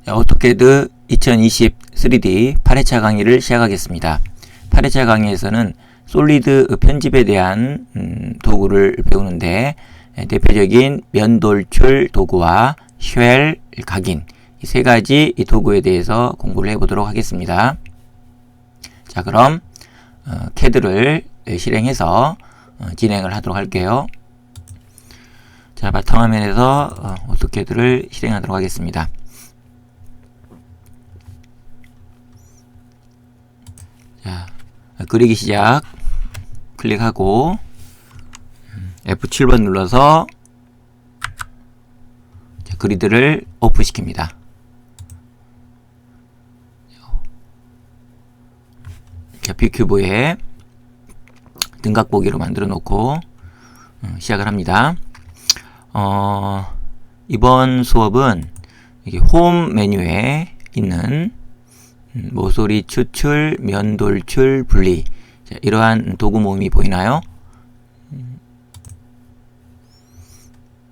오토캐드 2020 3D 8회차 강의를 시작하겠습니다. 8회차 강의에서는 솔리드 편집에 대한 도구를 배우는데 대표적인 면 돌출 도구와 쉘, 각인 이 세 가지 도구에 대해서 공부를 해보도록 하겠습니다. 자, 그럼 캐드를 실행해서 진행을 하도록 할게요. 자, 바탕화면에서 오토캐드를 실행하도록 하겠습니다. 자, 그리기 시작 클릭하고 F7번 눌러서 그리드를 오프시킵니다. 자, 뷰큐브에 등각 보기로 만들어 놓고 시작을 합니다. 이번 수업은 이게 홈 메뉴에 있는 모서리 추출, 면 돌출, 분리 자, 이러한 도구 모음이 보이나요?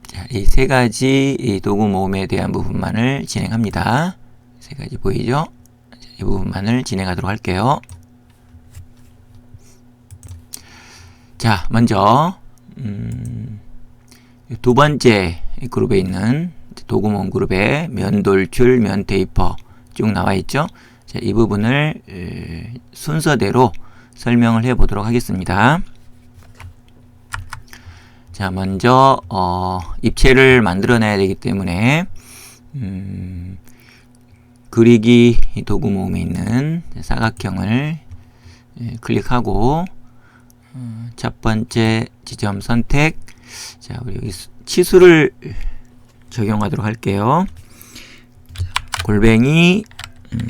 자, 이 세 가지 이 도구 모음에 대한 부분만을 진행합니다. 세 가지 보이죠? 자, 이 부분만을 진행하도록 할게요. 자, 먼저 두 번째 그룹에 있는 도구 모음 그룹에 면 돌출, 면 테이퍼 쭉 나와 있죠? 자, 이 부분을 순서대로 설명을 해 보도록 하겠습니다. 자, 먼저 입체를 만들어내야 되기 때문에 그리기 도구 모음에 있는 사각형을 클릭하고 첫 번째 지점 선택. 자, 우리 여기 치수를 적용하도록 할게요. 자, 골뱅이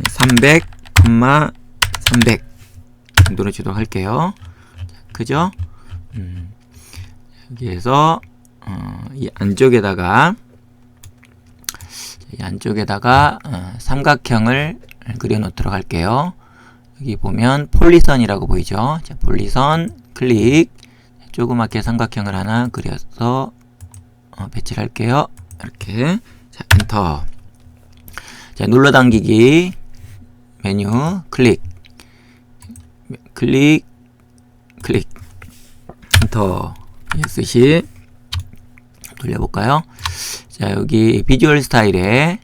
300, 300 정도로 주도록 할게요. 자, 그죠? 여기에서 이 안쪽에다가 삼각형을 그려 놓도록 할게요. 여기 보면 폴리선이라고 보이죠? 자, 폴리선 클릭. 조그맣게 삼각형을 하나 그려서 배치를 할게요. 이렇게. 자, 엔터. 자, 눌러 당기기 메뉴 클릭. 엔터. ESC 돌려볼까요? 자, 여기 비주얼 스타일에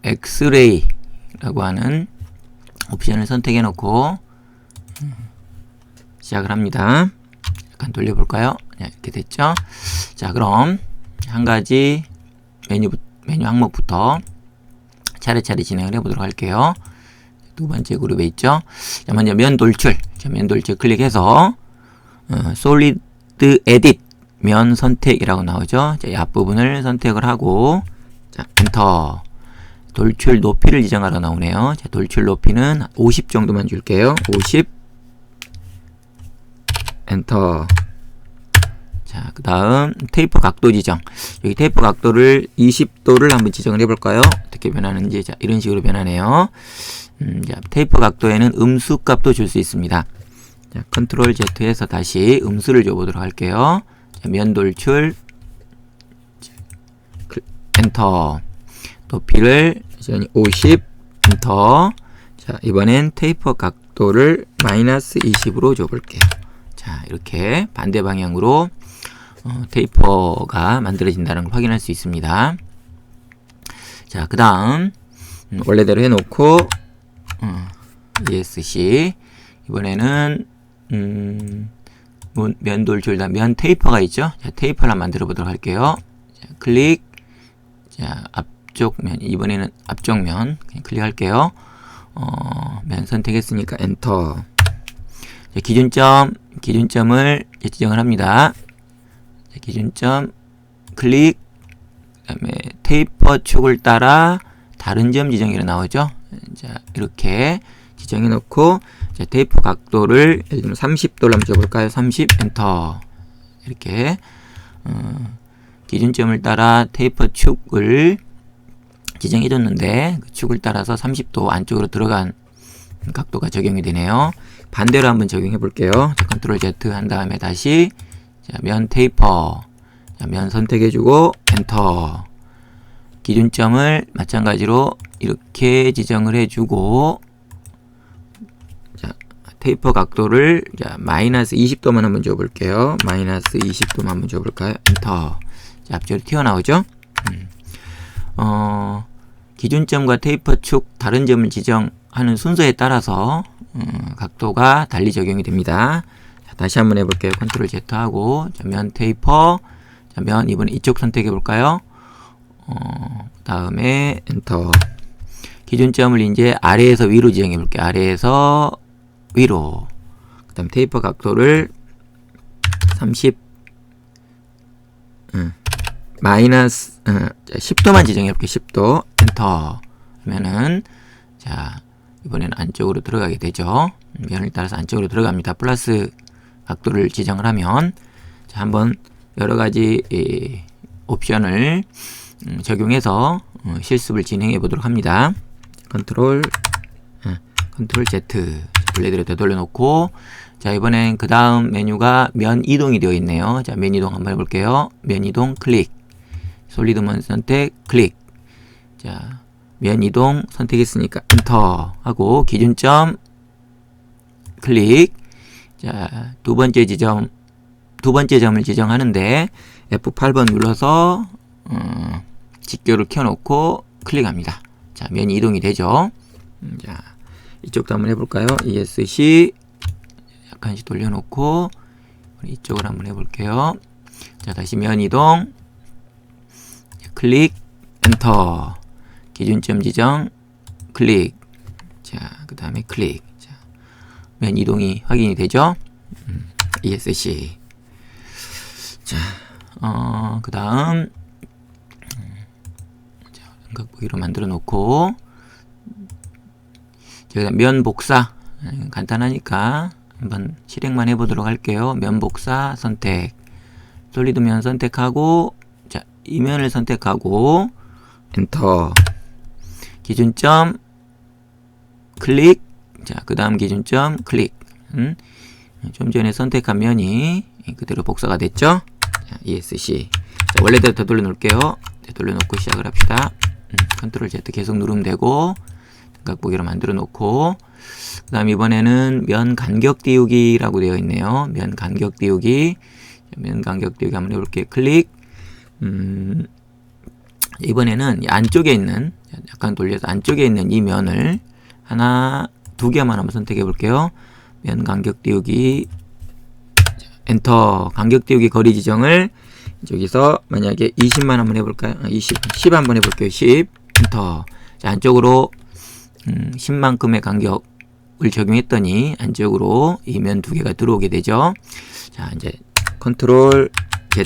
엑스레이라고 하는 옵션을 선택해 놓고 시작을 합니다. 약간 돌려볼까요? 네, 이렇게 됐죠? 자, 그럼 한 가지 메뉴 항목부터 차례차례 진행을 해보도록 할게요. 두 번째 그룹에 있죠? 자, 먼저 면 돌출. 자, 면 돌출 클릭해서 솔리드 에딧 면 선택이라고 나오죠? 자, 이 앞부분을 선택을 하고 자, 엔터. 돌출 높이를 지정하러 나오네요. 자, 돌출 높이는 50 정도만 줄게요. 50 엔터. 자, 그 다음 테이프 각도 지정. 여기 테이프 각도를 20도를 한번 지정을 해볼까요? 어떻게 변하는지. 자, 이런 식으로 변하네요. 자, 테이프 각도에는 음수 값도 줄 수 있습니다. 자, 컨트롤 Z에서 다시 음수를 줘보도록 할게요. 자, 면 돌출 엔터. 높이를 50 엔터. 자, 이번엔 테이프 각도를 마이너스 20으로 줘볼게요. 자, 이렇게 반대 방향으로 테이퍼가 만들어진다는 걸 확인할 수 있습니다. 자, 그 다음 원래대로 해놓고 ESC 이번에는 면 돌출 면 테이퍼가 있죠. 자, 테이퍼를 한번 만들어 보도록 할게요. 자, 클릭. 자, 앞쪽 면 이번에는 앞쪽 면 그냥 클릭할게요. 면 선택했으니까 엔터. 자, 기준점을 지정을 합니다. 자, 기준점 클릭. 그다음에 테이퍼 축을 따라 다른 점 지정이라 나오죠. 자, 이렇게 지정해 놓고 자, 테이프 각도를 예를 들면 30도로 한번 줘볼까요? 30 엔터. 이렇게 기준점을 따라 테이프 축을 지정해 줬는데 그 축을 따라서 30도 안쪽으로 들어간 각도가 적용이 되네요. 반대로 한번 적용해 볼게요. 자, 컨트롤 Z 한 다음에 다시 자, 면 테이퍼. 자, 면 선택해 주고 엔터. 기준점을 마찬가지로 이렇게 지정을 해주고, 자, 테이퍼 각도를 자, 마이너스 20도만 한번 줘볼게요. 마이너스 20도만 한번 줘볼까요? 엔터. 자, 앞쪽으로 튀어나오죠? 기준점과 테이퍼 축 다른 점을 지정하는 순서에 따라서 각도가 달리 적용이 됩니다. 자, 다시 한번 해볼게요. 컨트롤 Z 하고, 자, 면 테이퍼, 자, 면 이번에 이쪽 선택해 볼까요? 다음에 엔터. 기준점을 이제 아래에서 위로 지정해 볼게요. 아래에서 위로. 그 다음 테이퍼 각도를 30 마이너스 10도만 지정해 볼게요. 10도 엔터 하면은 자 이번에는 안쪽으로 들어가게 되죠. 면을 따라서 안쪽으로 들어갑니다. 플러스 각도를 지정을 하면 자 한번 여러 가지 옵션을 적용해서 실습을 진행해 보도록 합니다. 컨트롤 Z 블레드를 되돌려 놓고 자 이번엔 그 다음 메뉴가 면 이동이 되어 있네요. 자 면 이동 한번 해볼게요. 면 이동 클릭, 솔리드먼 선택 클릭. 자 면 이동 선택했으니까 엔터 하고 기준점 클릭. 자 두 번째 점을 지정하는데 F8번 눌러서 직교를 켜놓고 클릭합니다. 자 면이 이동이 되죠. 자 이쪽도 한번 해볼까요? ESC 약간씩 돌려놓고 이쪽을 한번 해볼게요. 자 다시 면 이동 클릭 엔터. 기준점 지정 클릭. 자 그 다음에 클릭. 자, 면 이동이 확인이 되죠. ESC. 자 그 다음 삼각보기로 만들어 놓고 저희가 면 복사 간단하니까 한번 실행만 해보도록 할게요. 면 복사 선택, 솔리드 면 선택하고 자 이 면을 선택하고 엔터. 기준점 클릭. 자 그 다음 기준점 클릭. 좀 전에 선택한 면이 그대로 복사가 됐죠. 자, ESC. 자, 원래대로 되돌려 놓을게요. 되돌려 놓고 시작을 합시다. 컨트롤 Z 계속 누르면 되고 삼각보기로 만들어 놓고 그 다음 이번에는 면 간격 띄우기라고 되어 있네요. 면 간격 띄우기. 면 간격 띄우기 한번 해볼게요. 클릭. 이번에는 안쪽에 있는 약간 돌려서 안쪽에 있는 이 면을 두 개만 한번 선택해 볼게요. 면 간격 띄우기 엔터. 간격 띄우기 거리 지정을 여기서 만약에 20만 한번 해볼까요? 10 한번 해볼게요. 10 엔터. 자, 안쪽으로 10만큼의 간격을 적용했더니 안쪽으로 이 면 두 개가 들어오게 되죠. 자 이제 컨트롤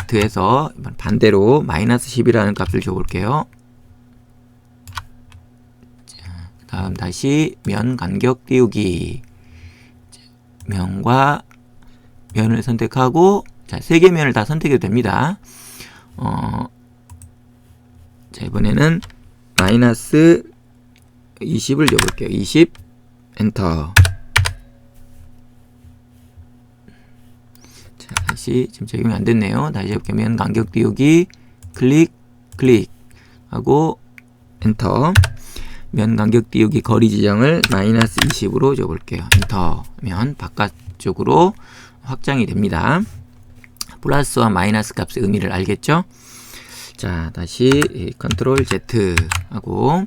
Z에서 반대로 마이너스 10이라는 값을 줘볼게요. 자, 다음 다시 면 간격 띄우기. 자, 면과 면을 선택하고 자, 세 개 면을 다 선택해도 됩니다. 자, 이번에는 마이너스 20을 줘볼게요. 20 엔터. 자, 다시 지금 적용이 안 됐네요. 다시 해볼게요. 면 간격 띄우기 클릭 하고 엔터. 면 간격 띄우기 거리 지정을 마이너스 20으로 줘볼게요. 엔터 하면 바깥쪽으로 확장이 됩니다. 플러스와 마이너스 값의 의미를 알겠죠? 자 다시 컨트롤 Z 하고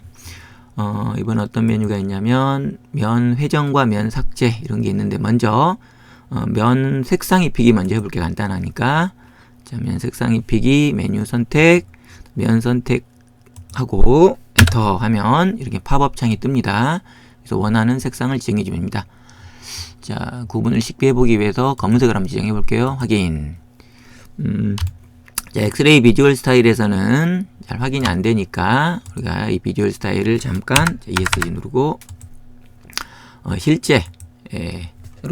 이번 어떤 메뉴가 있냐면 면 회전과 면 삭제 이런 게 있는데 먼저 면 색상 입히기 먼저 해볼게요. 간단하니까. 자, 면 색상 입히기 메뉴 선택, 면 선택하고 엔터 하면 이렇게 팝업 창이 뜹니다. 그래서 원하는 색상을 지정해 줍니다. 자, 구분을 쉽게 해보기 위해서 검은색을 한번 지정해 볼게요. 확인. 자, 엑스레이 비주얼 스타일에서는 잘 확인이 안 되니까 우리가 이 비주얼 스타일을 잠깐 ESC 누르고 실제로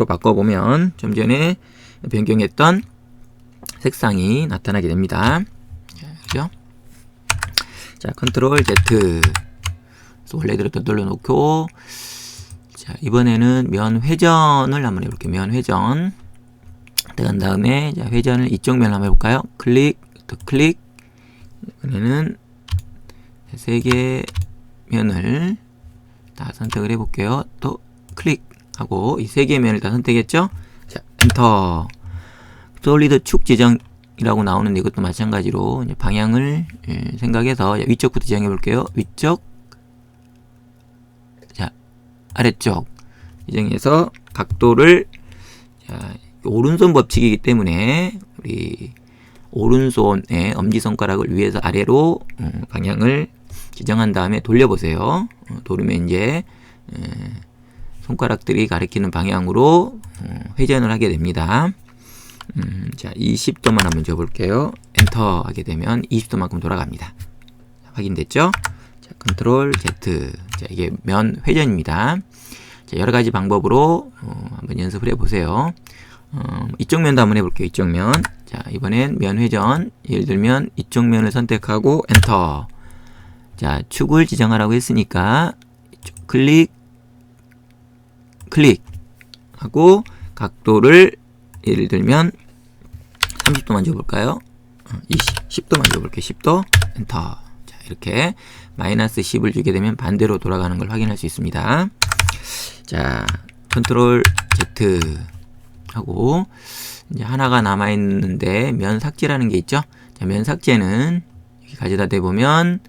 바꿔보면 좀 전에 변경했던 색상이 나타나게 됩니다. 그죠? 자, 컨트롤 Z. 원래대로 되돌려 놓고 자, 이번에는 면 회전을 한번 해볼게요. 면 회전. 들어간 다음에 자, 회전을 이쪽 면 한번 해볼까요? 클릭, 또 클릭. 이번에는 세 개 면을 다 선택을 해볼게요. 또 클릭하고 이 세 개 면을 다 선택했죠? 자, 엔터. 솔리드 축 지정이라고 나오는데 이것도 마찬가지로 이제 방향을 생각해서 위쪽부터 지정해 볼게요. 위쪽, 자, 아래쪽 지정해서 각도를, 자, 오른손 법칙이기 때문에 우리 오른손의 엄지손가락을 위에서 아래로 방향을 지정한 다음에 돌려보세요. 돌리면 이제 손가락들이 가리키는 방향으로 회전을 하게 됩니다. 자, 20도만 한번 줘볼게요. 엔터 하게 되면 20도만큼 돌아갑니다. 확인됐죠? 자, 컨트롤 Z. 자, 이게 면 회전입니다. 자, 여러 가지 방법으로 한번 연습을 해보세요. 이쪽 면도 한번 해볼게요. 이쪽 면. 자, 이번엔 면 회전. 예를 들면 이쪽 면을 선택하고 엔터. 자, 축을 지정하라고 했으니까 이쪽 클릭 하고 각도를 예를 들면 30도만 줘볼까요? 10도만 줘볼게요. 10도 엔터. 자, 이렇게 마이너스 10을 주게 되면 반대로 돌아가는 걸 확인할 수 있습니다. 자, 컨트롤 Z 하고 이제 하나가 남아 있는데 면 삭제라는 게 있죠. 자, 면 삭제는 여기 가져다 대보면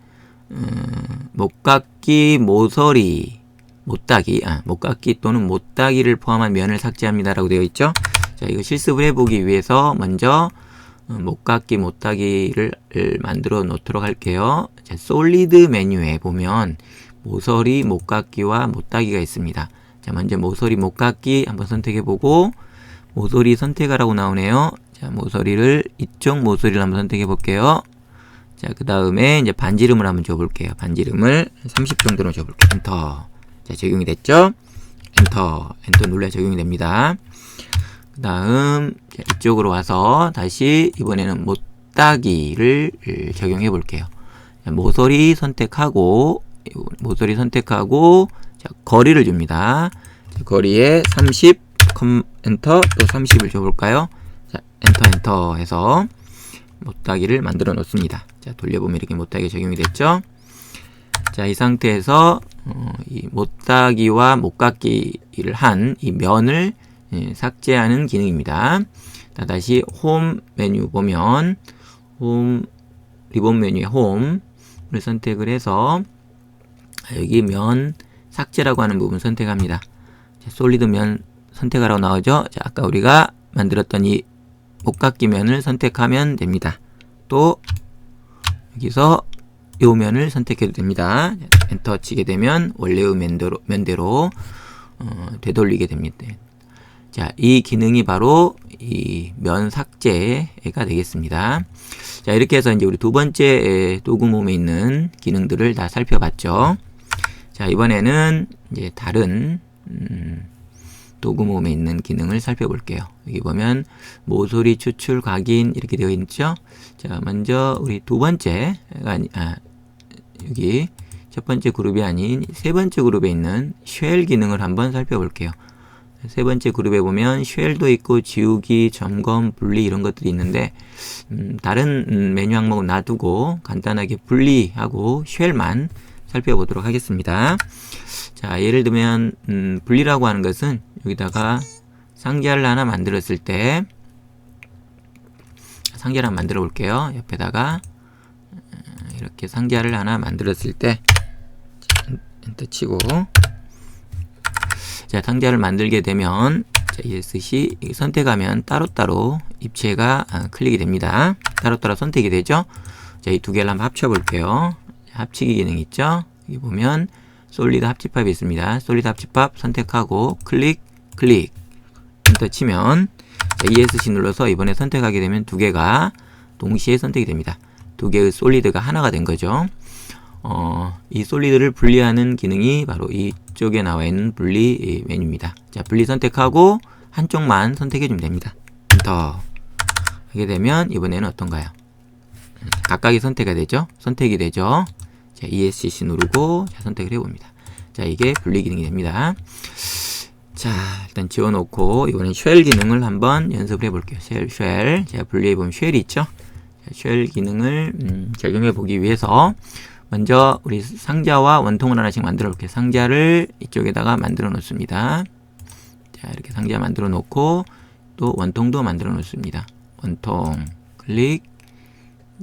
목깎기, 모서리, 목깎기 또는 못따기를 포함한 면을 삭제합니다 라고 되어 있죠. 자, 이거 실습을 해보기 위해서 먼저 목깎기, 못따기를 만들어 놓도록 할게요. 자, 솔리드 메뉴에 보면 모서리, 목깎기와 못따기가 있습니다. 자, 먼저 모서리, 목깎기 한번 선택해보고 모서리 선택하라고 나오네요. 자, 모서리를 이쪽 모서리를 한번 선택해 볼게요. 자, 그 다음에 이제 반지름을 한번 줘볼게요. 반지름을 30 정도로 줘볼게요. 엔터. 자, 적용이 됐죠? 엔터 눌러야 적용이 됩니다. 그 다음 이쪽으로 와서 다시 이번에는 못따기를 적용해 볼게요. 자, 모서리 선택하고 자, 거리를 줍니다. 자, 거리에 30 엔터 또 30을 줘볼까요? 자, 엔터 해서 못따기를 만들어 놓습니다. 자, 돌려보면 이렇게 못따기 적용이 됐죠? 자, 이 상태에서 이 못따기와 목깎기를 한 이 면을 삭제하는 기능입니다. 자, 다시 홈 메뉴 보면 리본 메뉴에 홈을 선택을 해서 여기 면 삭제라고 하는 부분 선택합니다. 자, 솔리드 면 선택하라고 나오죠. 자, 아까 우리가 만들었던 이 목깎기 면을 선택하면 됩니다. 또 여기서 이 면을 선택해도 됩니다. 엔터 치게 되면 원래의 면대로 되돌리게 됩니다. 자, 이 기능이 바로 이 면 삭제가 되겠습니다. 자, 이렇게 해서 이제 우리 두 번째 도구몸에 있는 기능들을 다 살펴봤죠. 자, 이번에는 이제 다른 도구몸에 있는 기능을 살펴볼게요. 여기 보면 모서리 추출 각인 이렇게 되어 있죠. 자, 먼저 우리 두 번째가 여기 첫 번째 그룹이 아닌 세 번째 그룹에 있는 쉘 기능을 한번 살펴볼게요. 세 번째 그룹에 보면 쉘도 있고 지우기, 점검, 분리 이런 것들이 있는데 다른 메뉴 항목은 놔두고 간단하게 분리하고 쉘만 살펴보도록 하겠습니다. 자, 예를 들면 분리라고 하는 것은 여기다가 상자를 하나 만들었을 때 상자를 하나 만들어 볼게요. 옆에다가 이렇게 상자를 하나 만들었을 때 엔터 치고 자, 상자를 만들게 되면 자, ESC 선택하면 따로따로 입체가 클릭이 됩니다. 따로따로 선택이 되죠. 자, 이 두 개를 한번 합쳐 볼게요. 합치기 기능 있죠. 여기 보면 솔리드 합집합이 있습니다. 솔리드 합집합 선택하고 클릭 엔터 치면 자, ESC 눌러서 이번에 선택하게 되면 두 개가 동시에 선택이 됩니다. 두 개의 솔리드가 하나가 된 거죠. 이 솔리드를 분리하는 기능이 바로 이쪽에 나와 있는 분리 메뉴입니다. 자, 분리 선택하고 한쪽만 선택해 주면 됩니다. 엔터 하게 되면 이번에는 어떤가요? 각각이 선택이 되죠. 자, ESC 누르고 자, 선택을 해봅니다. 자, 이게 분리 기능이 됩니다. 자, 일단 지워놓고 이번엔 쉘 기능을 한번 연습을 해볼게요. 쉘. 제가 분리해보면 쉘이 있죠. 자, 쉘 기능을 적용해 보기 위해서 먼저 우리 상자와 원통을 하나씩 만들어 볼게요. 상자를 이쪽에다가 만들어 놓습니다. 자, 이렇게 상자 만들어 놓고 또 원통도 만들어 놓습니다. 원통 클릭,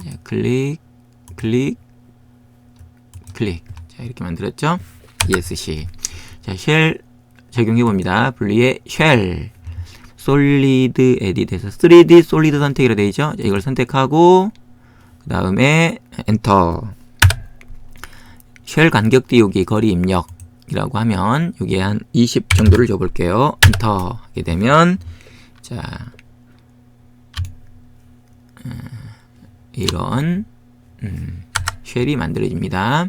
자, 클릭, 클릭, 클릭. 자, 이렇게 만들었죠? ESC. 자, 쉘 적용해 봅니다. 분리의 쉘. 솔리드 에딧에서 3D 솔리드 선택이라 되어 있죠? 자, 이걸 선택하고 그 다음에 엔터. 쉘 간격 띄우기 거리 입력이라고 하면 여기에 한 20 정도를 줘볼게요. 엔터 하게 되면 자 이런 쉘이 만들어집니다.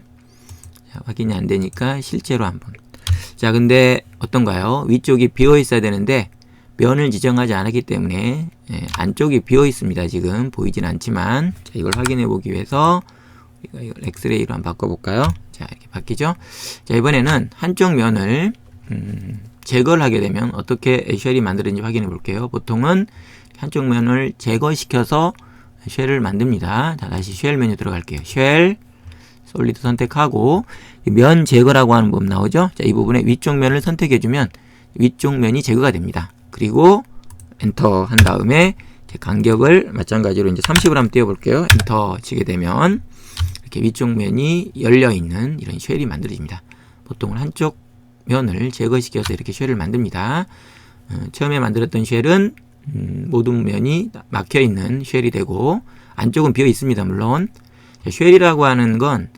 자, 확인이 안 되니까 실제로 한번. 자, 근데 어떤가요? 위쪽이 비어 있어야 되는데 면을 지정하지 않았기 때문에 안쪽이 비어 있습니다. 지금 보이진 않지만 자, 이걸 확인해 보기 위해서 우리가 이걸 엑스레이로 한번 바꿔볼까요? 자, 이렇게 바뀌죠? 자, 이번에는 한쪽 면을 제거를 하게 되면 어떻게 쉘이 만들어지는지 확인해 볼게요. 보통은 한쪽 면을 제거시켜서 쉘을 만듭니다. 자, 다시 쉘 메뉴 들어갈게요. 쉘, 솔리드 선택하고 면 제거라고 하는 법 나오죠? 자, 이 부분에 위쪽 면을 선택해주면 위쪽 면이 제거가 됩니다. 그리고 엔터 한 다음에 간격을 마찬가지로 이제 30을 한번 띄워볼게요. 엔터 치게 되면 이렇게 위쪽 면이 열려있는 이런 쉘이 만들어집니다. 보통은 한쪽 면을 제거시켜서 이렇게 쉘을 만듭니다. 처음에 만들었던 쉘은 모든 면이 막혀있는 쉘이 되고 안쪽은 비어 있습니다. 물론 쉘이라고 하는 건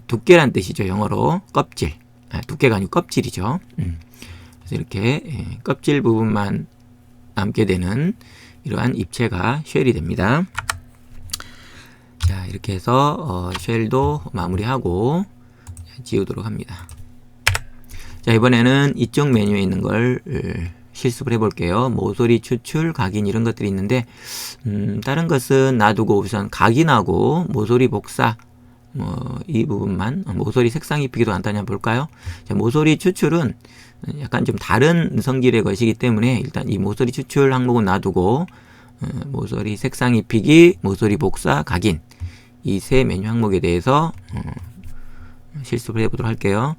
두께란 뜻이죠. 영어로 껍질. 두께가 아니고 껍질이죠. 그래서 이렇게 껍질 부분만 남게 되는 이러한 입체가 쉘이 됩니다. 자, 이렇게 해서 쉘도 마무리하고 지우도록 합니다. 자, 이번에는 이쪽 메뉴에 있는 걸 실습을 해볼게요. 모서리 추출, 각인 이런 것들이 있는데 다른 것은 놔두고 우선 각인하고 모서리 복사 이 부분만 모서리 색상 입히기도 간단히 한번 볼까요? 자, 모서리 추출은 약간 좀 다른 성질의 것이기 때문에 일단 이 모서리 추출 항목은 놔두고 모서리 색상 입히기, 모서리 복사, 각인 이 세 메뉴 항목에 대해서 실습을 해보도록 할게요.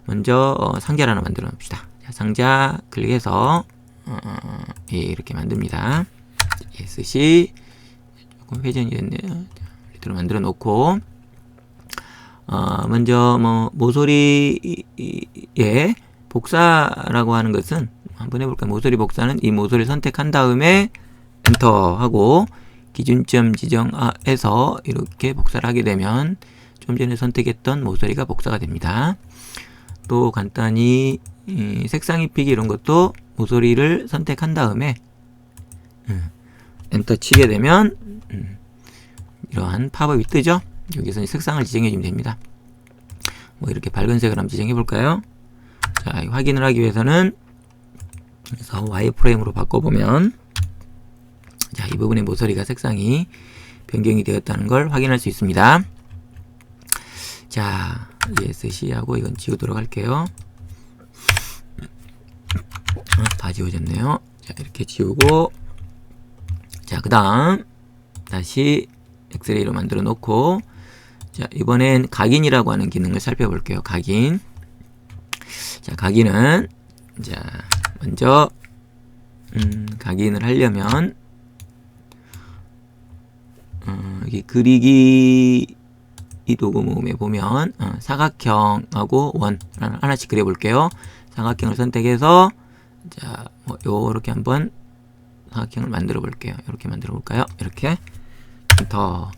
먼저 상자를 하나 만들어 봅시다. 자, 상자 클릭해서 이렇게 만듭니다. ESC 조금 회전이 됐네요. 이대로 만들어 놓고 먼저 모서리의 복사라고 하는 것은 한번 해볼까요? 모서리 복사는 이 모서리를 선택한 다음에 엔터 하고 기준점 지정해서 이렇게 복사를 하게 되면 좀 전에 선택했던 모서리가 복사가 됩니다. 또 간단히 색상 입히기 이런 것도 모서리를 선택한 다음에 엔터 치게 되면 이러한 팝업이 뜨죠. 여기서 색상을 지정해 주면 됩니다. 뭐 이렇게 밝은색을 한번 지정해 볼까요? 자, 확인을 하기 위해서는 그래서 와이프레임으로 바꿔보면 자, 이 부분의 모서리가 색상이 변경이 되었다는 걸 확인할 수 있습니다. 자, ESC하고 이건 지우도록 할게요. 다 지워졌네요. 자, 이렇게 지우고 자, 그 다음 다시 엑스레이로 만들어 놓고 자, 이번엔 각인이라고 하는 기능을 살펴볼게요. 각인. 자, 각인은 자, 먼저 각인을 하려면 여기 그리기 이 도구 모음에 보면 사각형하고 원 하나씩 그려 볼게요. 사각형을 선택해서 자, 요렇게 한번 사각형을 만들어 볼게요. 이렇게 만들어 볼까요? 이렇게 더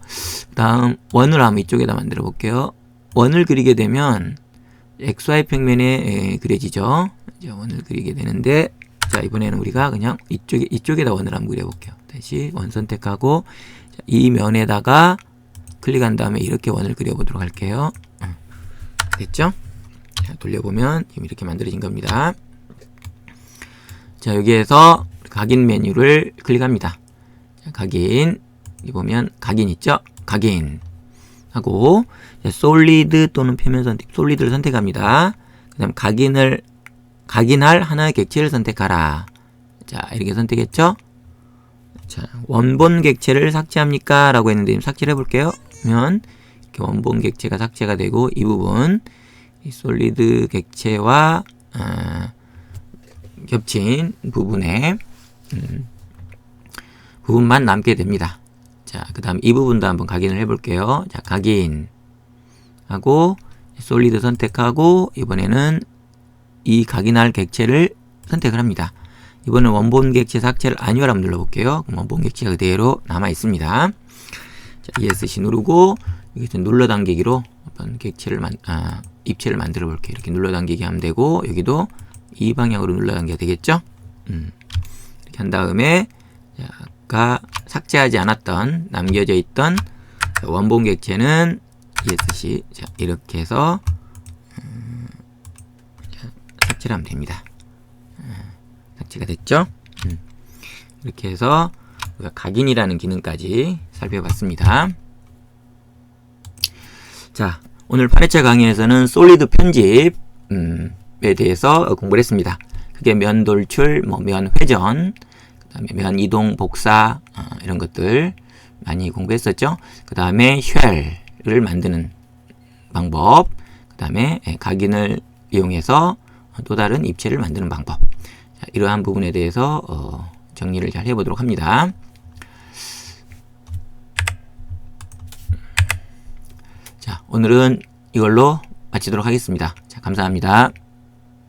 다음 원을 한번 이쪽에다 만들어 볼게요. 원을 그리게 되면 XY 평면에 그려지죠. 이제 원을 그리게 되는데 자, 이번에는 우리가 그냥 이쪽에다 원을 한번 그려 볼게요. 다시 원 선택하고 자, 이 면에다가 클릭한 다음에 이렇게 원을 그려보도록 할게요. 됐죠? 자, 돌려보면 지금 이렇게 만들어진 겁니다. 자, 여기에서 각인 메뉴를 클릭합니다. 자, 각인 여기 보면 각인 있죠? 각인 하고 솔리드 또는 표면 선택, 솔리드를 선택합니다. 그 다음 각인할 하나의 객체를 선택하라. 자, 이렇게 선택했죠? 자, 원본 객체를 삭제합니까? 라고 했는데 삭제를 해볼게요. 그러면 이렇게 원본 객체가 삭제가 되고 이 부분 이 솔리드 객체와 겹친 부분에 부분만 남게 됩니다. 자, 그 다음 이 부분도 한번 각인을 해볼게요. 자, 각인하고 솔리드 선택하고 이번에는 이 각인할 객체를 선택을 합니다. 이번엔 원본 객체 삭제를 아니오라 한번 눌러볼게요. 그럼 원본 객체가 그대로 남아 있습니다. 자, ESC 누르고 여기서 눌러당기기로 어떤 객체를 입체를 만들어 볼게요. 이렇게 눌러당기기 하면 되고 여기도 이 방향으로 눌러당겨야 되겠죠? 이렇게 한 다음에 아까 삭제하지 않았던 남겨져 있던 원본 객체는 ESC 자, 이렇게 해서 삭제를 하면 됩니다. 삭제가 됐죠? 이렇게 해서 우리가 각인이라는 기능까지 살펴봤습니다. 자, 오늘 8회차 강의에서는 솔리드 편집에 대해서 공부를 했습니다. 그게 면 돌출, 면 회전, 그 다음에 면 이동, 복사 이런 것들 많이 공부했었죠. 그 다음에 쉘을 만드는 방법, 그 다음에 각인을 이용해서 또 다른 입체를 만드는 방법. 자, 이러한 부분에 대해서 정리를 잘 해보도록 합니다. 자, 오늘은 이걸로 마치도록 하겠습니다. 자, 감사합니다.